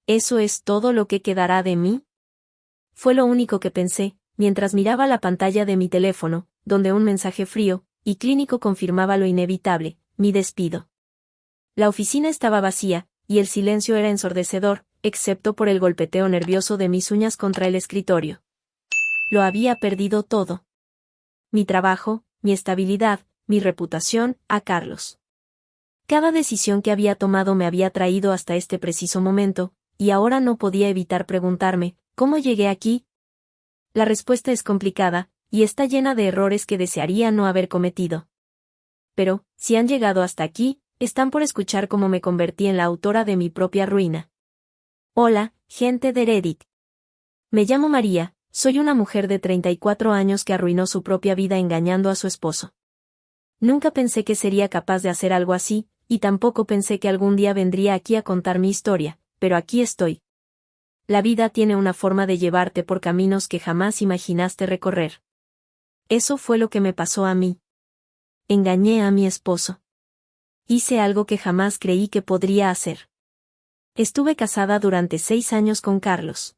¿Eso es todo lo que quedará de mí? Fue lo único que pensé, mientras miraba la pantalla de mi teléfono, donde un mensaje frío y clínico confirmaba lo inevitable, mi despido. La oficina estaba vacía, y el silencio era ensordecedor, excepto por el golpeteo nervioso de mis uñas contra el escritorio. Lo había perdido todo. Mi trabajo, mi estabilidad, mi reputación, a Carlos. Cada decisión que había tomado me había traído hasta este preciso momento, y ahora no podía evitar preguntarme, ¿cómo llegué aquí? La respuesta es complicada, y está llena de errores que desearía no haber cometido. Pero, si han llegado hasta aquí, están por escuchar cómo me convertí en la autora de mi propia ruina. Hola, gente de Reddit. Me llamo María, soy una mujer de 34 años que arruinó su propia vida engañando a su esposo. Nunca pensé que sería capaz de hacer algo así, y tampoco pensé que algún día vendría aquí a contar mi historia, pero aquí estoy. La vida tiene una forma de llevarte por caminos que jamás imaginaste recorrer. Eso fue lo que me pasó a mí. Engañé a mi esposo. Hice algo que jamás creí que podría hacer. Estuve casada durante 6 años con Carlos.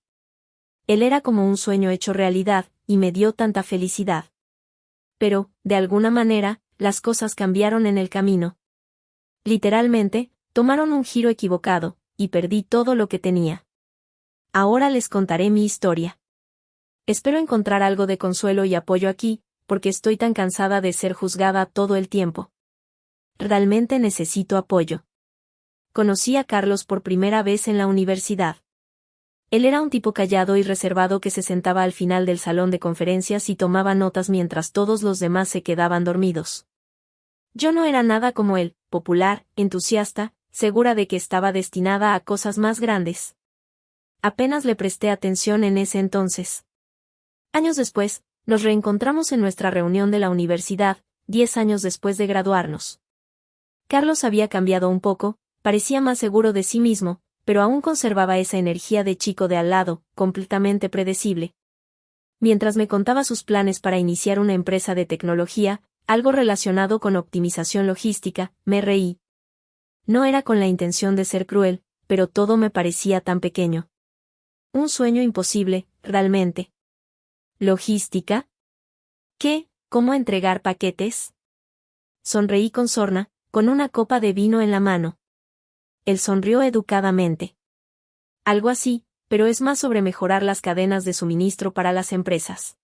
Él era como un sueño hecho realidad, y me dio tanta felicidad. Pero, de alguna manera, las cosas cambiaron en el camino. Literalmente, tomaron un giro equivocado, y perdí todo lo que tenía. Ahora les contaré mi historia. Espero encontrar algo de consuelo y apoyo aquí, porque estoy tan cansada de ser juzgada todo el tiempo. Realmente necesito apoyo. Conocí a Carlos por primera vez en la universidad. Él era un tipo callado y reservado que se sentaba al final del salón de conferencias y tomaba notas mientras todos los demás se quedaban dormidos. Yo no era nada como él, popular, entusiasta, segura de que estaba destinada a cosas más grandes. Apenas le presté atención en ese entonces. Años después, nos reencontramos en nuestra reunión de la universidad, 10 años después de graduarnos. Carlos había cambiado un poco, parecía más seguro de sí mismo, pero aún conservaba esa energía de chico de al lado, completamente predecible. Mientras me contaba sus planes para iniciar una empresa de tecnología, algo relacionado con optimización logística, me reí. No era con la intención de ser cruel, pero todo me parecía tan pequeño. Un sueño imposible, realmente. ¿Logística? ¿Qué? ¿Cómo entregar paquetes? Sonreí con sorna, con una copa de vino en la mano. Él sonrió educadamente. Algo así, pero es más sobre mejorar las cadenas de suministro para las empresas.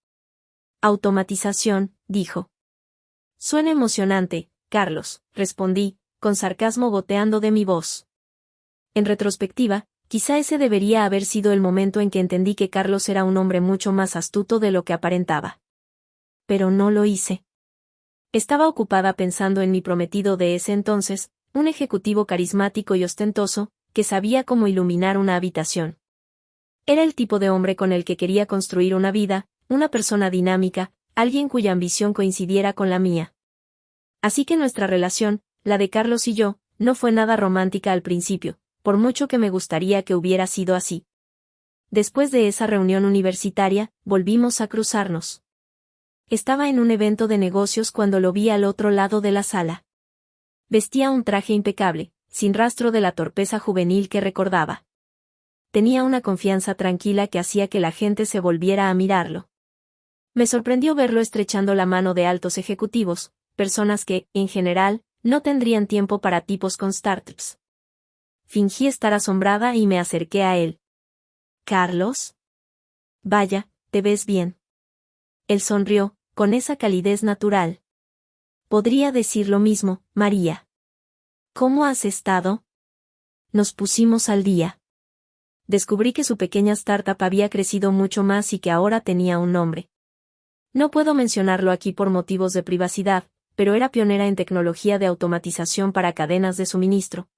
Automatización, dijo. Suena emocionante, Carlos, respondí, con sarcasmo goteando de mi voz. En retrospectiva, quizá ese debería haber sido el momento en que entendí que Carlos era un hombre mucho más astuto de lo que aparentaba. Pero no lo hice. Estaba ocupada pensando en mi prometido de ese entonces, un ejecutivo carismático y ostentoso, que sabía cómo iluminar una habitación. Era el tipo de hombre con el que quería construir una vida, una persona dinámica, alguien cuya ambición coincidiera con la mía. Así que nuestra relación, la de Carlos y yo, no fue nada romántica al principio, por mucho que me gustaría que hubiera sido así. Después de esa reunión universitaria, volvimos a cruzarnos. Estaba en un evento de negocios cuando lo vi al otro lado de la sala. Vestía un traje impecable, sin rastro de la torpeza juvenil que recordaba. Tenía una confianza tranquila que hacía que la gente se volviera a mirarlo. Me sorprendió verlo estrechando la mano de altos ejecutivos, personas que, en general, no tendrían tiempo para tipos con startups. Fingí estar asombrada y me acerqué a él. ¿Carlos? Vaya, te ves bien. Él sonrió, con esa calidez natural. Podría decir lo mismo, María. ¿Cómo has estado? Nos pusimos al día. Descubrí que su pequeña startup había crecido mucho más y que ahora tenía un nombre. No puedo mencionarlo aquí por motivos de privacidad, pero era pionera en tecnología de automatización para cadenas de suministro.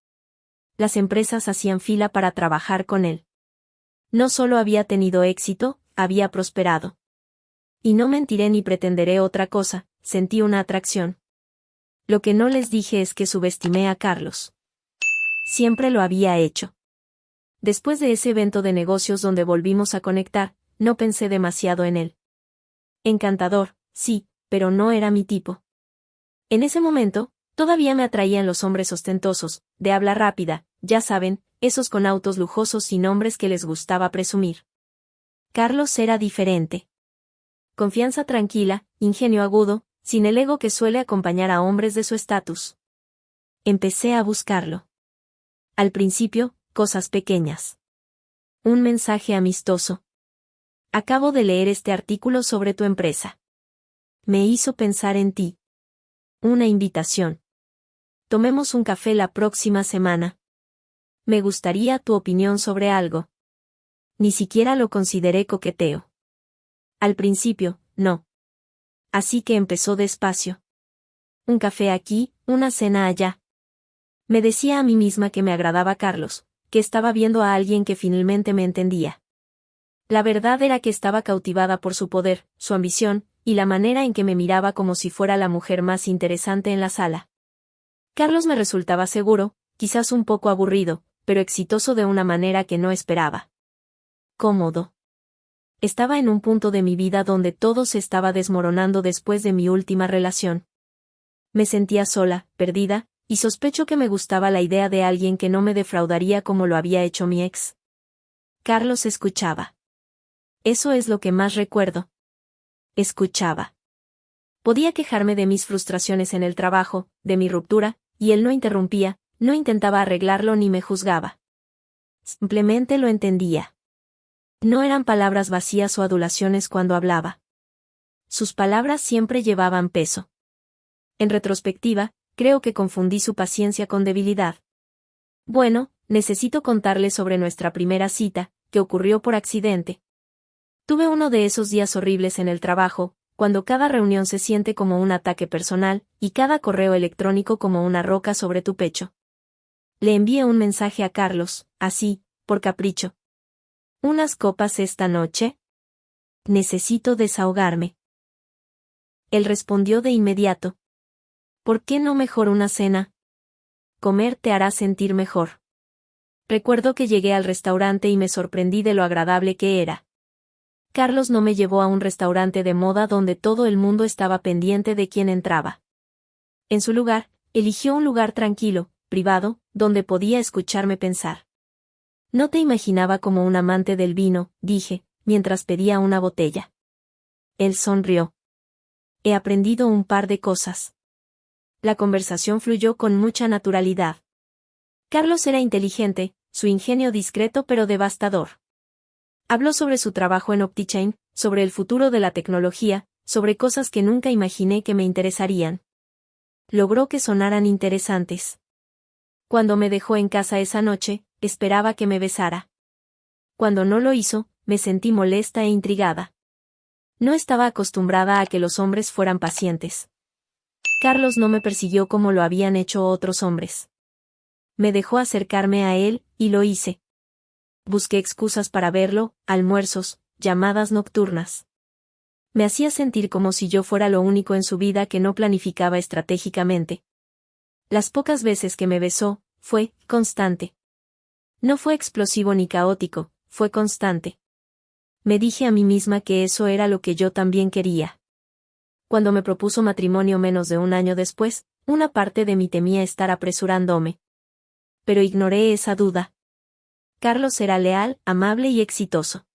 Las empresas hacían fila para trabajar con él. No solo había tenido éxito, había prosperado. Y no mentiré ni pretenderé otra cosa, sentí una atracción. Lo que no les dije es que subestimé a Carlos. Siempre lo había hecho. Después de ese evento de negocios donde volvimos a conectar, no pensé demasiado en él. Encantador, sí, pero no era mi tipo. En ese momento, todavía me atraían los hombres ostentosos, de habla rápida, ya saben, esos con autos lujosos y nombres que les gustaba presumir. Carlos era diferente. Confianza tranquila, ingenio agudo, sin el ego que suele acompañar a hombres de su estatus. Empecé a buscarlo. Al principio, cosas pequeñas. Un mensaje amistoso. Acabo de leer este artículo sobre tu empresa. Me hizo pensar en ti. Una invitación. Tomemos un café la próxima semana. Me gustaría tu opinión sobre algo. Ni siquiera lo consideré coqueteo. Al principio, no. Así que empezó despacio. Un café aquí, una cena allá. Me decía a mí misma que me agradaba Carlos, que estaba viendo a alguien que finalmente me entendía. La verdad era que estaba cautivada por su poder, su ambición, y la manera en que me miraba como si fuera la mujer más interesante en la sala. Carlos me resultaba seguro, quizás un poco aburrido, pero exitoso de una manera que no esperaba. Cómodo. Estaba en un punto de mi vida donde todo se estaba desmoronando después de mi última relación. Me sentía sola, perdida, y sospecho que me gustaba la idea de alguien que no me defraudaría como lo había hecho mi ex. Carlos escuchaba. Eso es lo que más recuerdo. Escuchaba. Podía quejarme de mis frustraciones en el trabajo, de mi ruptura, y él no interrumpía, no intentaba arreglarlo ni me juzgaba. Simplemente lo entendía. No eran palabras vacías o adulaciones cuando hablaba. Sus palabras siempre llevaban peso. En retrospectiva, creo que confundí su paciencia con debilidad. Bueno, necesito contarle sobre nuestra primera cita, que ocurrió por accidente. Tuve uno de esos días horribles en el trabajo, cuando cada reunión se siente como un ataque personal, y cada correo electrónico como una roca sobre tu pecho. Le envié un mensaje a Carlos, así, por capricho. ¿Unas copas esta noche? Necesito desahogarme. Él respondió de inmediato. ¿Por qué no mejor una cena? Comer te hará sentir mejor. Recuerdo que llegué al restaurante y me sorprendí de lo agradable que era. Carlos no me llevó a un restaurante de moda donde todo el mundo estaba pendiente de quién entraba. En su lugar, eligió un lugar tranquilo, privado, donde podía escucharme pensar. No te imaginaba como un amante del vino, dije, mientras pedía una botella. Él sonrió. He aprendido un par de cosas. La conversación fluyó con mucha naturalidad. Carlos era inteligente, su ingenio discreto pero devastador. Habló sobre su trabajo en OptiChain, sobre el futuro de la tecnología, sobre cosas que nunca imaginé que me interesarían. Logró que sonaran interesantes. Cuando me dejó en casa esa noche, esperaba que me besara. Cuando no lo hizo, me sentí molesta e intrigada. No estaba acostumbrada a que los hombres fueran pacientes. Carlos no me persiguió como lo habían hecho otros hombres. Me dejó acercarme a él, y lo hice. Busqué excusas para verlo, almuerzos, llamadas nocturnas. Me hacía sentir como si yo fuera lo único en su vida que no planificaba estratégicamente. Las pocas veces que me besó, fue constante. No fue explosivo ni caótico, fue constante. Me dije a mí misma que eso era lo que yo también quería. Cuando me propuso matrimonio menos de un año después, una parte de mí temía estar apresurándome. Pero ignoré esa duda. Carlos era leal, amable y exitoso.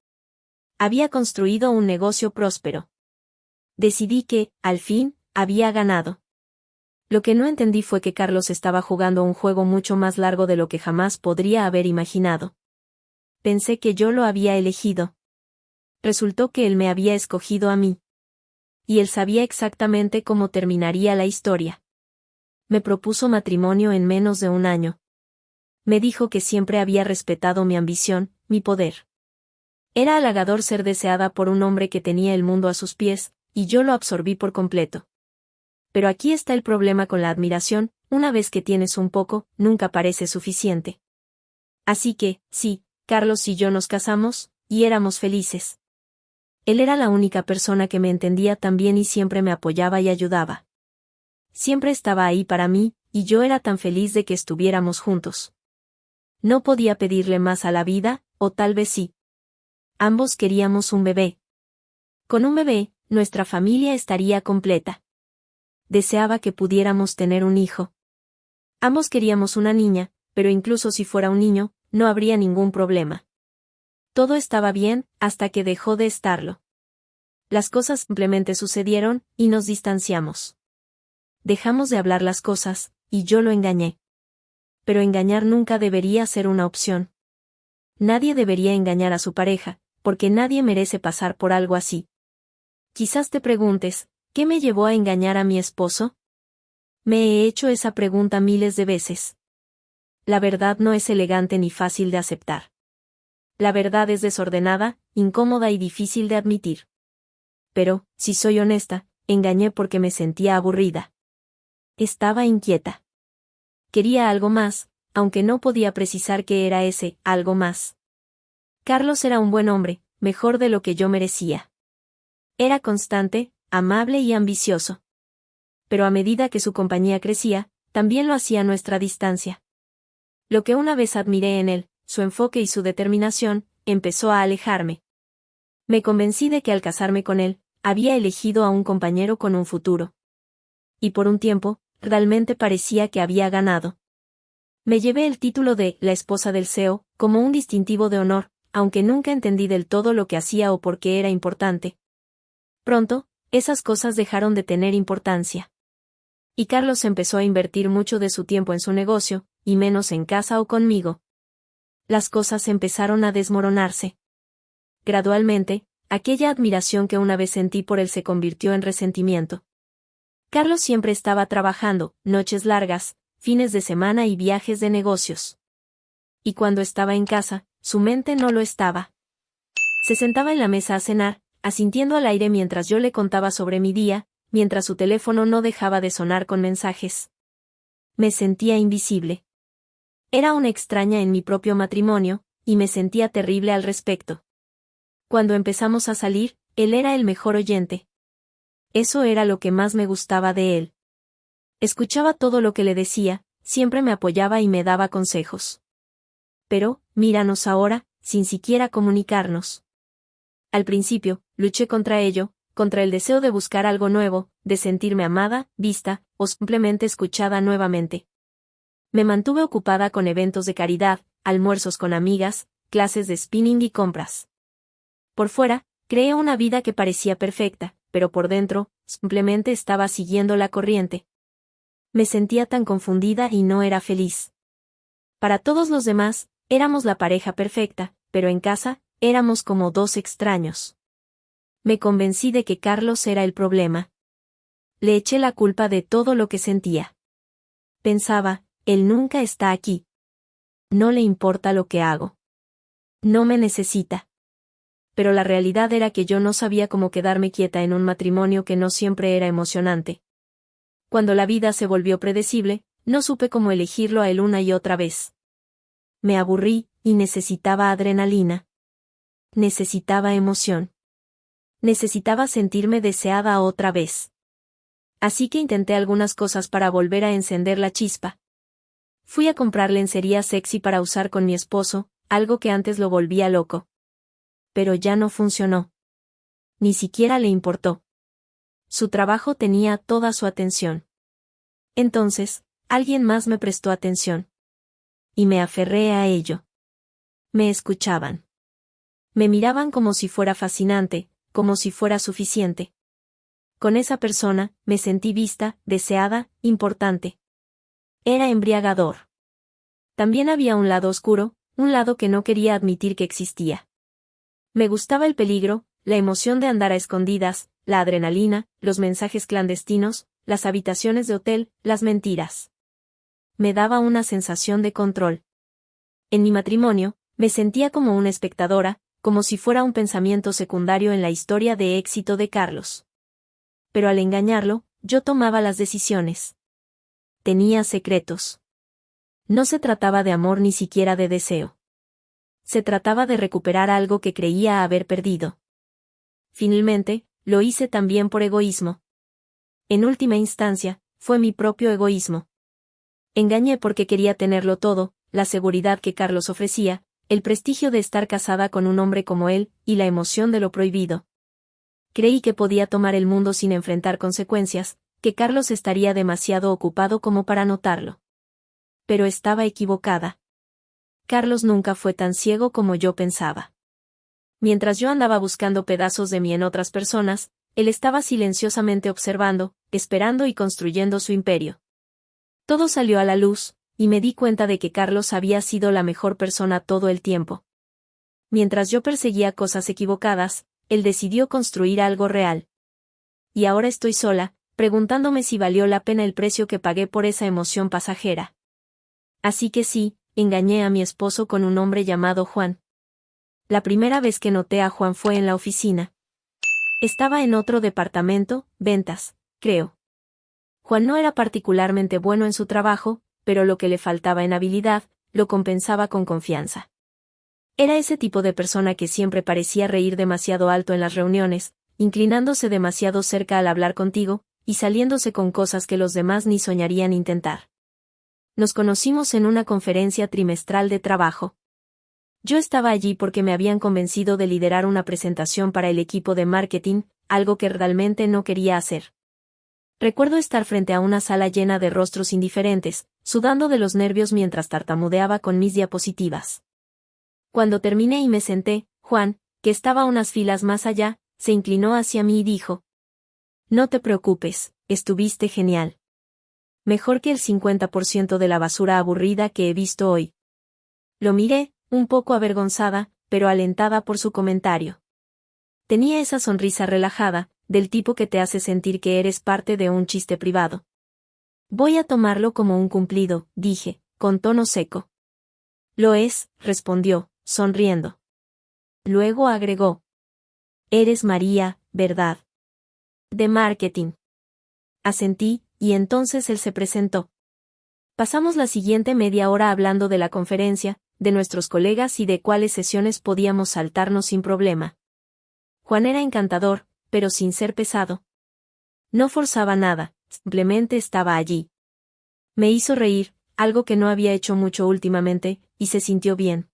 Había construido un negocio próspero. Decidí que, al fin, había ganado. Lo que no entendí fue que Carlos estaba jugando un juego mucho más largo de lo que jamás podría haber imaginado. Pensé que yo lo había elegido. Resultó que él me había escogido a mí. Y él sabía exactamente cómo terminaría la historia. Me propuso matrimonio en menos de un año. Me dijo que siempre había respetado mi ambición, mi poder. Era halagador ser deseada por un hombre que tenía el mundo a sus pies, y yo lo absorbí por completo. Pero aquí está el problema con la admiración, una vez que tienes un poco, nunca parece suficiente. Así que, sí, Carlos y yo nos casamos, y éramos felices. Él era la única persona que me entendía tan bien y siempre me apoyaba y ayudaba. Siempre estaba ahí para mí, y yo era tan feliz de que estuviéramos juntos. No podía pedirle más a la vida, o tal vez sí. Ambos queríamos un bebé. Con un bebé, nuestra familia estaría completa. Deseaba que pudiéramos tener un hijo. Ambos queríamos una niña, pero incluso si fuera un niño, no habría ningún problema. Todo estaba bien, hasta que dejó de estarlo. Las cosas simplemente sucedieron, y nos distanciamos. Dejamos de hablar las cosas, y yo lo engañé. Pero engañar nunca debería ser una opción. Nadie debería engañar a su pareja, porque nadie merece pasar por algo así. Quizás te preguntes, ¿qué me llevó a engañar a mi esposo? Me he hecho esa pregunta miles de veces. La verdad no es elegante ni fácil de aceptar. La verdad es desordenada, incómoda y difícil de admitir. Pero, si soy honesta, engañé porque me sentía aburrida. Estaba inquieta. Quería algo más, aunque no podía precisar qué era ese algo más. Carlos era un buen hombre, mejor de lo que yo merecía. Era constante, amable y ambicioso. Pero a medida que su compañía crecía, también lo hacía a nuestra distancia. Lo que una vez admiré en él, su enfoque y su determinación, empezó a alejarme. Me convencí de que al casarme con él, había elegido a un compañero con un futuro. Y por un tiempo, realmente parecía que había ganado. Me llevé el título de la esposa del CEO, como un distintivo de honor, aunque nunca entendí del todo lo que hacía o por qué era importante. Pronto, esas cosas dejaron de tener importancia. Y Carlos empezó a invertir mucho de su tiempo en su negocio, y menos en casa o conmigo. Las cosas empezaron a desmoronarse. Gradualmente, aquella admiración que una vez sentí por él se convirtió en resentimiento. Carlos siempre estaba trabajando, noches largas, fines de semana y viajes de negocios. Y cuando estaba en casa, su mente no lo estaba. Se sentaba en la mesa a cenar, asintiendo al aire mientras yo le contaba sobre mi día, mientras su teléfono no dejaba de sonar con mensajes. Me sentía invisible. Era una extraña en mi propio matrimonio, y me sentía terrible al respecto. Cuando empezamos a salir, él era el mejor oyente. Eso era lo que más me gustaba de él. Escuchaba todo lo que le decía, siempre me apoyaba y me daba consejos. Pero, míranos ahora, sin siquiera comunicarnos. Al principio, luché contra ello, contra el deseo de buscar algo nuevo, de sentirme amada, vista, o simplemente escuchada nuevamente. Me mantuve ocupada con eventos de caridad, almuerzos con amigas, clases de spinning y compras. Por fuera, creé una vida que parecía perfecta, pero por dentro, simplemente estaba siguiendo la corriente. Me sentía tan confundida y no era feliz. Para todos los demás, éramos la pareja perfecta, pero en casa, éramos como dos extraños. Me convencí de que Carlos era el problema. Le eché la culpa de todo lo que sentía. Pensaba, él nunca está aquí. No le importa lo que hago. No me necesita. Pero la realidad era que yo no sabía cómo quedarme quieta en un matrimonio que no siempre era emocionante. Cuando la vida se volvió predecible, no supe cómo elegirlo a él una y otra vez. Me aburrí, y necesitaba adrenalina. Necesitaba emoción. Necesitaba sentirme deseada otra vez. Así que intenté algunas cosas para volver a encender la chispa. Fui a comprar lencería sexy para usar con mi esposo, algo que antes lo volvía loco. Pero ya no funcionó. Ni siquiera le importó. Su trabajo tenía toda su atención. Entonces, alguien más me prestó atención. Y me aferré a ello. Me escuchaban. Me miraban como si fuera fascinante, como si fuera suficiente. Con esa persona, me sentí vista, deseada, importante. Era embriagador. También había un lado oscuro, un lado que no quería admitir que existía. Me gustaba el peligro, la emoción de andar a escondidas, la adrenalina, los mensajes clandestinos, las habitaciones de hotel, las mentiras. Me daba una sensación de control. En mi matrimonio, me sentía como una espectadora, como si fuera un pensamiento secundario en la historia de éxito de Carlos. Pero al engañarlo, yo tomaba las decisiones. Tenía secretos. No se trataba de amor ni siquiera de deseo. Se trataba de recuperar algo que creía haber perdido. Finalmente, lo hice también por egoísmo. En última instancia, fue mi propio egoísmo. Engañé porque quería tenerlo todo, la seguridad que Carlos ofrecía, el prestigio de estar casada con un hombre como él, y la emoción de lo prohibido. Creí que podía tomar el mundo sin enfrentar consecuencias, que Carlos estaría demasiado ocupado como para notarlo. Pero estaba equivocada. Carlos nunca fue tan ciego como yo pensaba. Mientras yo andaba buscando pedazos de mí en otras personas, él estaba silenciosamente observando, esperando y construyendo su imperio. Todo salió a la luz, y me di cuenta de que Carlos había sido la mejor persona todo el tiempo. Mientras yo perseguía cosas equivocadas, él decidió construir algo real. Y ahora estoy sola, preguntándome si valió la pena el precio que pagué por esa emoción pasajera. Así que sí, engañé a mi esposo con un hombre llamado Juan. La primera vez que noté a Juan fue en la oficina. Estaba en otro departamento, ventas, creo. Juan no era particularmente bueno en su trabajo, pero lo que le faltaba en habilidad, lo compensaba con confianza. Era ese tipo de persona que siempre parecía reír demasiado alto en las reuniones, inclinándose demasiado cerca al hablar contigo, y saliéndose con cosas que los demás ni soñarían intentar. Nos conocimos en una conferencia trimestral de trabajo. Yo estaba allí porque me habían convencido de liderar una presentación para el equipo de marketing, algo que realmente no quería hacer. Recuerdo estar frente a una sala llena de rostros indiferentes, sudando de los nervios mientras tartamudeaba con mis diapositivas. Cuando terminé y me senté, Juan, que estaba unas filas más allá, se inclinó hacia mí y dijo: «No te preocupes, estuviste genial. Mejor que el 50% de la basura aburrida que he visto hoy». Lo miré, un poco avergonzada, pero alentada por su comentario. Tenía esa sonrisa relajada, del tipo que te hace sentir que eres parte de un chiste privado. «Voy a tomarlo como un cumplido», dije, con tono seco. «Lo es», respondió, sonriendo. Luego agregó: «Eres María, ¿verdad? De marketing». Asentí, y entonces él se presentó. Pasamos la siguiente media hora hablando de la conferencia, de nuestros colegas y de cuáles sesiones podíamos saltarnos sin problema. Juan era encantador, pero sin ser pesado. No forzaba nada, simplemente estaba allí. Me hizo reír, algo que no había hecho mucho últimamente, y se sintió bien.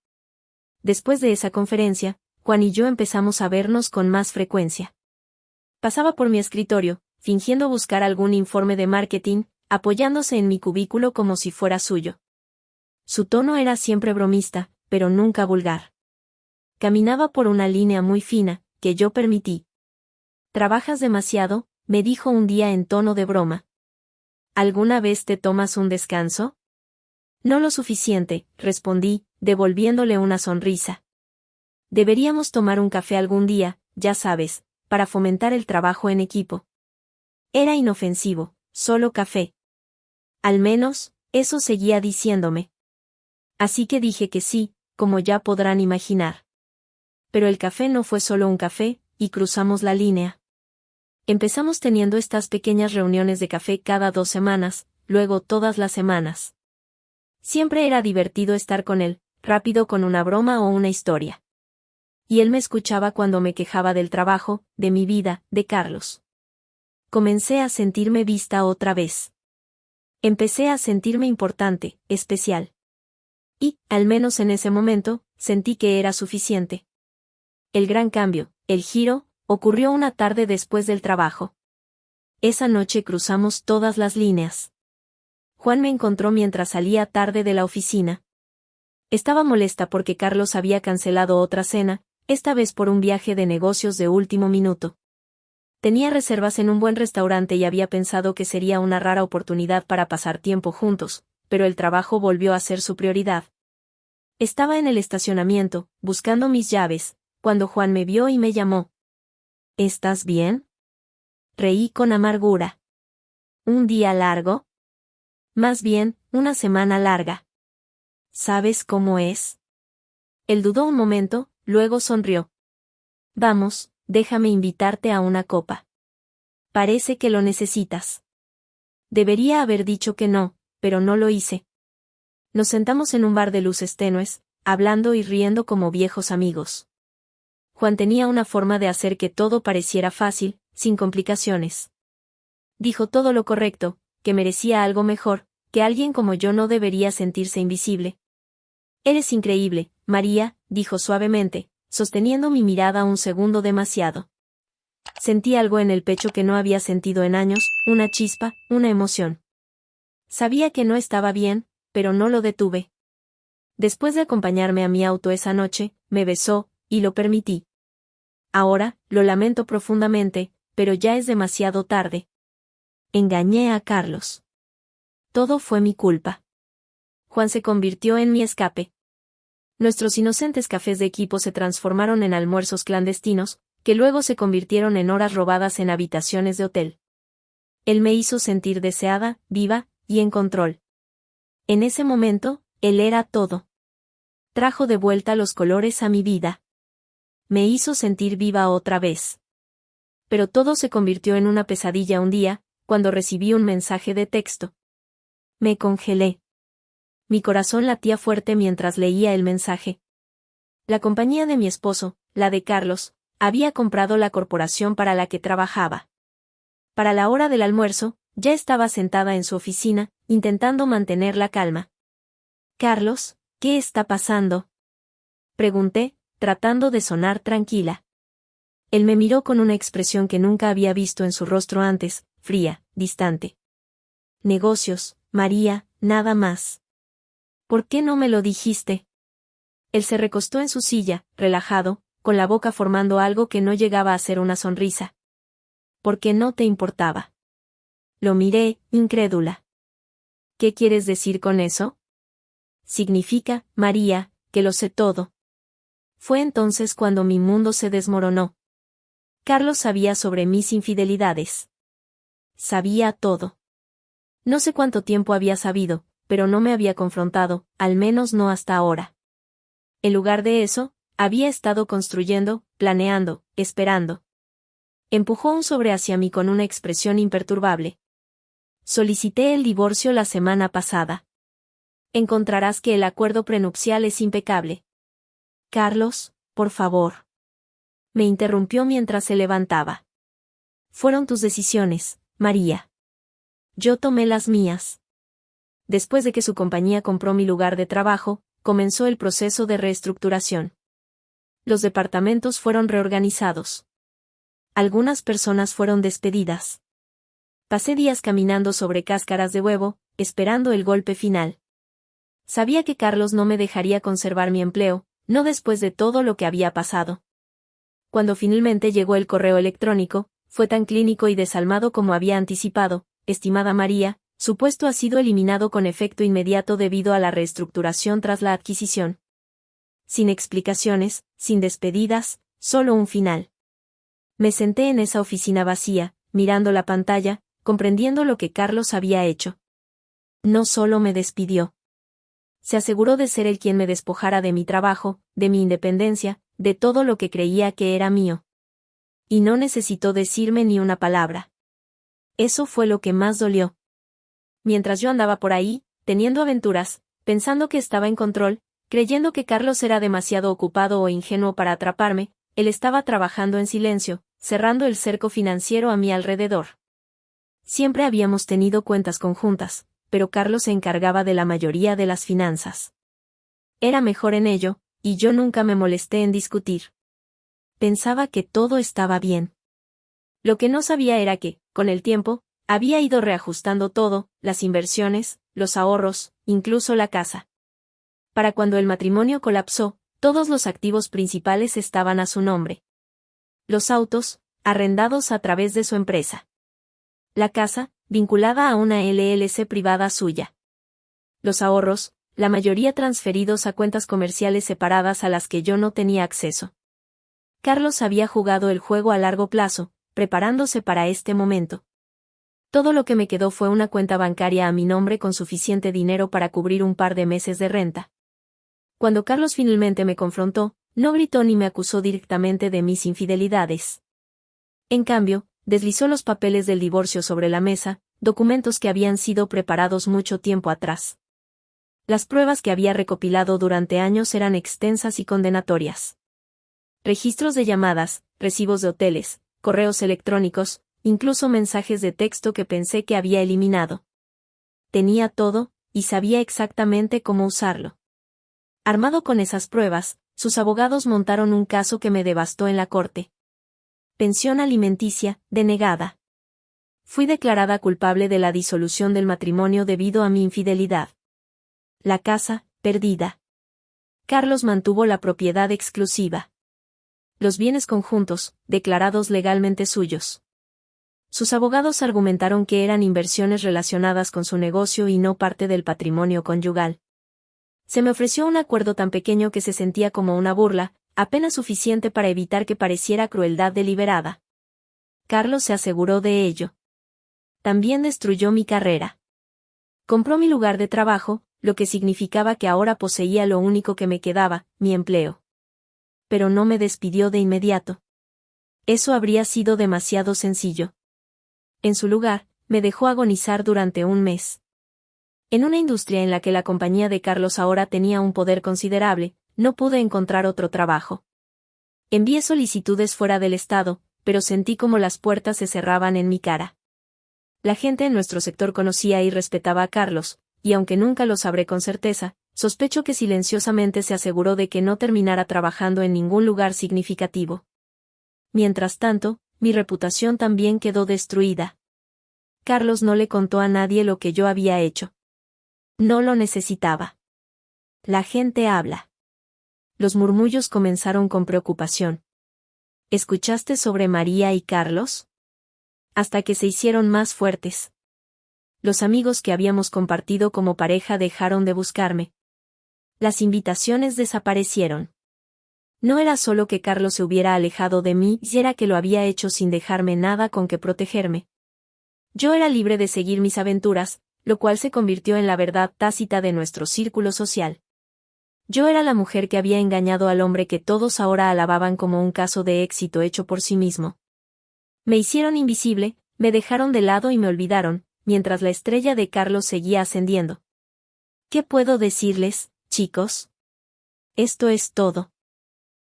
Después de esa conferencia, Juan y yo empezamos a vernos con más frecuencia. Pasaba por mi escritorio, fingiendo buscar algún informe de marketing, apoyándose en mi cubículo como si fuera suyo. Su tono era siempre bromista, pero nunca vulgar. Caminaba por una línea muy fina, que yo permití. «¿Trabajas demasiado?», me dijo un día en tono de broma. «¿Alguna vez te tomas un descanso?». «No lo suficiente», respondí, devolviéndole una sonrisa. «Deberíamos tomar un café algún día, ya sabes, para fomentar el trabajo en equipo». Era inofensivo, solo café. Al menos, eso seguía diciéndome. Así que dije que sí, como ya podrán imaginar. Pero el café no fue solo un café, y cruzamos la línea. Empezamos teniendo estas pequeñas reuniones de café cada 2 semanas, luego todas las semanas. Siempre era divertido estar con él, rápido con una broma o una historia. Y él me escuchaba cuando me quejaba del trabajo, de mi vida, de Carlos. Comencé a sentirme vista otra vez. Empecé a sentirme importante, especial. Y, al menos en ese momento, sentí que era suficiente. El gran cambio, el giro, ocurrió una tarde después del trabajo. Esa noche cruzamos todas las líneas. Juan me encontró mientras salía tarde de la oficina. Estaba molesta porque Carlos había cancelado otra cena, esta vez por un viaje de negocios de último minuto. Tenía reservas en un buen restaurante y había pensado que sería una rara oportunidad para pasar tiempo juntos, pero el trabajo volvió a ser su prioridad. Estaba en el estacionamiento, buscando mis llaves, cuando Juan me vio y me llamó. «¿Estás bien?». Reí con amargura. «¿Un día largo?». «Más bien, una semana larga». «¿Sabes cómo es?». Él dudó un momento, luego sonrió. «Vamos, déjame invitarte a una copa. Parece que lo necesitas». Debería haber dicho que no, pero no lo hice. Nos sentamos en un bar de luces tenues, hablando y riendo como viejos amigos. Juan tenía una forma de hacer que todo pareciera fácil, sin complicaciones. Dijo todo lo correcto, que merecía algo mejor, que alguien como yo no debería sentirse invisible. «Eres increíble, María», dijo suavemente, sosteniendo mi mirada un segundo demasiado. Sentí algo en el pecho que no había sentido en años, una chispa, una emoción. Sabía que no estaba bien, pero no lo detuve. Después de acompañarme a mi auto esa noche, me besó, y lo permití. Ahora, lo lamento profundamente, pero ya es demasiado tarde. Engañé a Carlos. Todo fue mi culpa. Juan se convirtió en mi escape. Nuestros inocentes cafés de equipo se transformaron en almuerzos clandestinos, que luego se convirtieron en horas robadas en habitaciones de hotel. Él me hizo sentir deseada, viva, y en control. En ese momento, él era todo. Trajo de vuelta los colores a mi vida. Me hizo sentir viva otra vez. Pero todo se convirtió en una pesadilla un día, cuando recibí un mensaje de texto. Me congelé. Mi corazón latía fuerte mientras leía el mensaje. La compañía de mi esposo, la de Carlos, había comprado la corporación para la que trabajaba. Para la hora del almuerzo, ya estaba sentada en su oficina, intentando mantener la calma. Carlos, ¿qué está pasando?, pregunté, tratando de sonar tranquila. Él me miró con una expresión que nunca había visto en su rostro antes, fría, distante. Negocios, María, nada más. ¿Por qué no me lo dijiste? Él se recostó en su silla, relajado, con la boca formando algo que no llegaba a ser una sonrisa. ¿Por qué no te importaba? Lo miré, incrédula. ¿Qué quieres decir con eso? Significa, María, que lo sé todo. Fue entonces cuando mi mundo se desmoronó. Carlos sabía sobre mis infidelidades. Sabía todo. No sé cuánto tiempo había sabido, pero no me había confrontado, al menos no hasta ahora. En lugar de eso, había estado construyendo, planeando, esperando. Empujó un sobre hacia mí con una expresión imperturbable. Solicité el divorcio la semana pasada. Encontrarás que el acuerdo prenupcial es impecable. Carlos, por favor. Me interrumpió mientras se levantaba. Fueron tus decisiones, María. Yo tomé las mías. Después de que su compañía compró mi lugar de trabajo, comenzó el proceso de reestructuración. Los departamentos fueron reorganizados. Algunas personas fueron despedidas. Pasé días caminando sobre cáscaras de huevo, esperando el golpe final. Sabía que Carlos no me dejaría conservar mi empleo, no después de todo lo que había pasado. Cuando finalmente llegó el correo electrónico, fue tan clínico y desalmado como había anticipado. Estimada María, su puesto ha sido eliminado con efecto inmediato debido a la reestructuración tras la adquisición. Sin explicaciones, sin despedidas, solo un final. Me senté en esa oficina vacía, mirando la pantalla, comprendiendo lo que Carlos había hecho. No solo me despidió. Se aseguró de ser él quien me despojara de mi trabajo, de mi independencia, de todo lo que creía que era mío. Y no necesitó decirme ni una palabra. Eso fue lo que más dolió. Mientras yo andaba por ahí, teniendo aventuras, pensando que estaba en control, creyendo que Carlos era demasiado ocupado o ingenuo para atraparme, él estaba trabajando en silencio, cerrando el cerco financiero a mi alrededor. Siempre habíamos tenido cuentas conjuntas, pero Carlos se encargaba de la mayoría de las finanzas. Era mejor en ello, y yo nunca me molesté en discutir. Pensaba que todo estaba bien. Lo que no sabía era que, con el tiempo, había ido reajustando todo, las inversiones, los ahorros, incluso la casa. Para cuando el matrimonio colapsó, todos los activos principales estaban a su nombre. Los autos, arrendados a través de su empresa. La casa, vinculada a una LLC privada suya. Los ahorros, la mayoría transferidos a cuentas comerciales separadas a las que yo no tenía acceso. Carlos había jugado el juego a largo plazo, preparándose para este momento. Todo lo que me quedó fue una cuenta bancaria a mi nombre con suficiente dinero para cubrir un par de meses de renta. Cuando Carlos finalmente me confrontó, no gritó ni me acusó directamente de mis infidelidades. En cambio, deslizó los papeles del divorcio sobre la mesa, documentos que habían sido preparados mucho tiempo atrás. Las pruebas que había recopilado durante años eran extensas y condenatorias. Registros de llamadas, recibos de hoteles, correos electrónicos, incluso mensajes de texto que pensé que había eliminado. Tenía todo, y sabía exactamente cómo usarlo. Armado con esas pruebas, sus abogados montaron un caso que me devastó en la corte. Pensión alimenticia, denegada. Fui declarada culpable de la disolución del matrimonio debido a mi infidelidad. La casa, perdida. Carlos mantuvo la propiedad exclusiva. Los bienes conjuntos, declarados legalmente suyos. Sus abogados argumentaron que eran inversiones relacionadas con su negocio y no parte del patrimonio conyugal. Se me ofreció un acuerdo tan pequeño que se sentía como una burla, apenas suficiente para evitar que pareciera crueldad deliberada. Carlos se aseguró de ello. También destruyó mi carrera. Compró mi lugar de trabajo, lo que significaba que ahora poseía lo único que me quedaba, mi empleo. Pero no me despidió de inmediato. Eso habría sido demasiado sencillo. En su lugar, me dejó agonizar durante un mes. En una industria en la que la compañía de Carlos ahora tenía un poder considerable, no pude encontrar otro trabajo. Envié solicitudes fuera del estado, pero sentí como las puertas se cerraban en mi cara. La gente en nuestro sector conocía y respetaba a Carlos, y aunque nunca lo sabré con certeza, sospecho que silenciosamente se aseguró de que no terminara trabajando en ningún lugar significativo. Mientras tanto, mi reputación también quedó destruida. Carlos no le contó a nadie lo que yo había hecho. No lo necesitaba. La gente habla. Los murmullos comenzaron con preocupación. ¿Escuchaste sobre María y Carlos? Hasta que se hicieron más fuertes. Los amigos que habíamos compartido como pareja dejaron de buscarme. Las invitaciones desaparecieron. No era solo que Carlos se hubiera alejado de mí, y era que lo había hecho sin dejarme nada con que protegerme. Yo era libre de seguir mis aventuras, lo cual se convirtió en la verdad tácita de nuestro círculo social. Yo era la mujer que había engañado al hombre que todos ahora alababan como un caso de éxito hecho por sí mismo. Me hicieron invisible, me dejaron de lado y me olvidaron, mientras la estrella de Carlos seguía ascendiendo. ¿Qué puedo decirles, chicos? Esto es todo.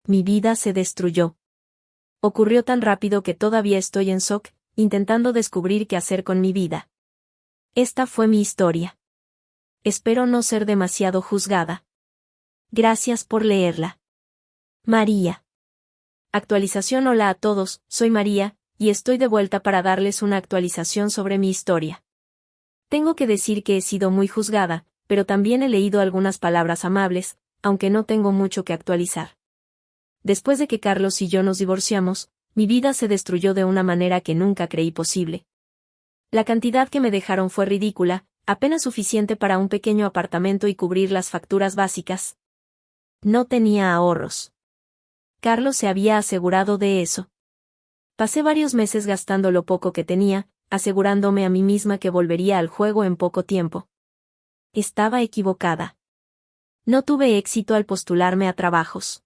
Mi vida se destruyó. Ocurrió tan rápido que todavía estoy en shock, intentando descubrir qué hacer con mi vida. Esta fue mi historia. Espero no ser demasiado juzgada. Gracias por leerla. María. Actualización. Hola a todos, soy María, y estoy de vuelta para darles una actualización sobre mi historia. Tengo que decir que he sido muy juzgada, pero también he leído algunas palabras amables, aunque no tengo mucho que actualizar. Después de que Carlos y yo nos divorciamos, mi vida se destruyó de una manera que nunca creí posible. La cantidad que me dejaron fue ridícula, apenas suficiente para un pequeño apartamento y cubrir las facturas básicas. No tenía ahorros. Carlos se había asegurado de eso. Pasé varios meses gastando lo poco que tenía, asegurándome a mí misma que volvería al juego en poco tiempo. Estaba equivocada. No tuve éxito al postularme a trabajos.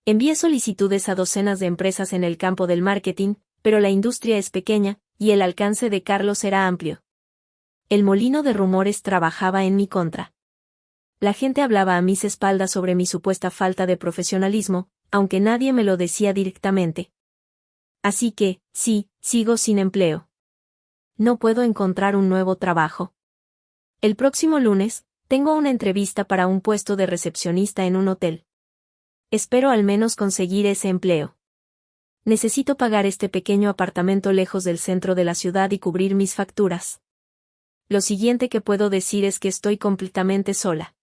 Envié solicitudes a docenas de empresas en el campo del marketing, pero la industria es pequeña, y el alcance de Carlos era amplio. El molino de rumores trabajaba en mi contra. La gente hablaba a mis espaldas sobre mi supuesta falta de profesionalismo, aunque nadie me lo decía directamente. Así que, sí, sigo sin empleo. No puedo encontrar un nuevo trabajo. El próximo lunes, tengo una entrevista para un puesto de recepcionista en un hotel. Espero al menos conseguir ese empleo. Necesito pagar este pequeño apartamento lejos del centro de la ciudad y cubrir mis facturas. Lo siguiente que puedo decir es que estoy completamente sola.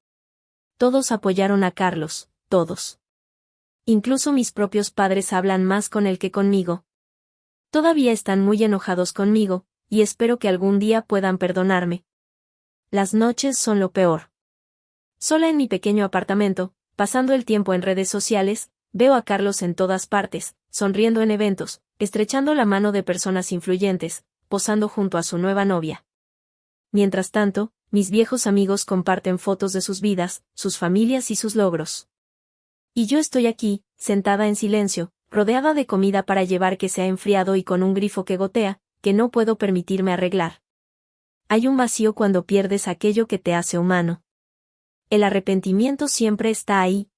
Todos apoyaron a Carlos, todos. Incluso mis propios padres hablan más con él que conmigo. Todavía están muy enojados conmigo, y espero que algún día puedan perdonarme. Las noches son lo peor. Sola en mi pequeño apartamento, pasando el tiempo en redes sociales, veo a Carlos en todas partes, sonriendo en eventos, estrechando la mano de personas influyentes, posando junto a su nueva novia. Mientras tanto, mis viejos amigos comparten fotos de sus vidas, sus familias y sus logros. Y yo estoy aquí, sentada en silencio, rodeada de comida para llevar que se ha enfriado y con un grifo que gotea, que no puedo permitirme arreglar. Hay un vacío cuando pierdes aquello que te hace humano. El arrepentimiento siempre está ahí.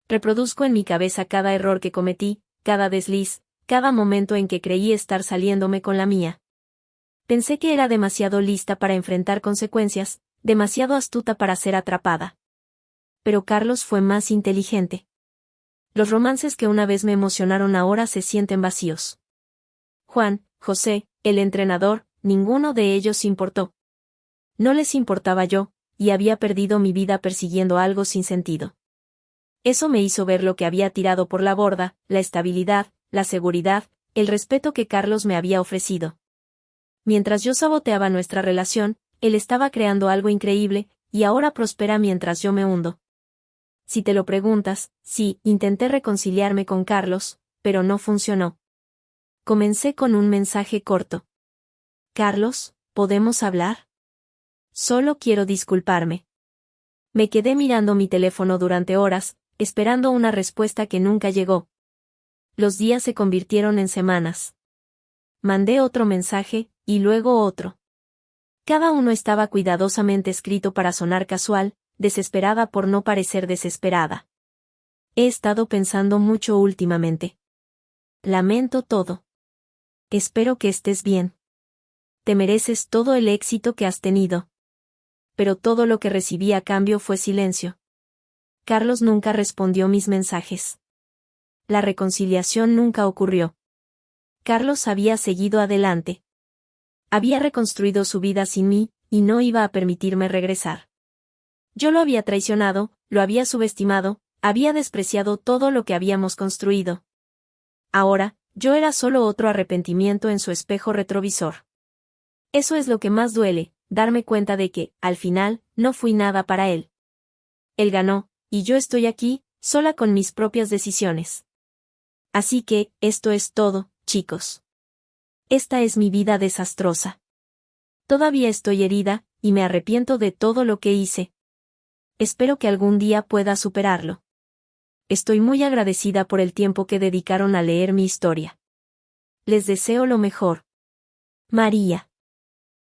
Reproduzco en mi cabeza cada error que cometí, cada desliz, cada momento en que creí estar saliéndome con la mía. Pensé que era demasiado lista para enfrentar consecuencias, demasiado astuta para ser atrapada. Pero Carlos fue más inteligente. Los romances que una vez me emocionaron ahora se sienten vacíos. Juan, José, el entrenador, ninguno de ellos importó. No les importaba yo, y había perdido mi vida persiguiendo algo sin sentido. Eso me hizo ver lo que había tirado por la borda, la estabilidad, la seguridad, el respeto que Carlos me había ofrecido. Mientras yo saboteaba nuestra relación, él estaba creando algo increíble, y ahora prospera mientras yo me hundo. Si te lo preguntas, sí, intenté reconciliarme con Carlos, pero no funcionó. Comencé con un mensaje corto. Carlos, ¿podemos hablar? Solo quiero disculparme. Me quedé mirando mi teléfono durante horas, esperando una respuesta que nunca llegó. Los días se convirtieron en semanas. Mandé otro mensaje, y luego otro. Cada uno estaba cuidadosamente escrito para sonar casual, desesperada por no parecer desesperada. He estado pensando mucho últimamente. Lamento todo. Espero que estés bien. Te mereces todo el éxito que has tenido. Pero todo lo que recibí a cambio fue silencio. Carlos nunca respondió mis mensajes. La reconciliación nunca ocurrió. Carlos había seguido adelante. Había reconstruido su vida sin mí, y no iba a permitirme regresar. Yo lo había traicionado, lo había subestimado, había despreciado todo lo que habíamos construido. Ahora, yo era solo otro arrepentimiento en su espejo retrovisor. Eso es lo que más duele, darme cuenta de que, al final, no fui nada para él. Él ganó, y yo estoy aquí, sola con mis propias decisiones. Así que, esto es todo, chicos. Esta es mi vida desastrosa. Todavía estoy herida, y me arrepiento de todo lo que hice. Espero que algún día pueda superarlo. Estoy muy agradecida por el tiempo que dedicaron a leer mi historia. Les deseo lo mejor. María.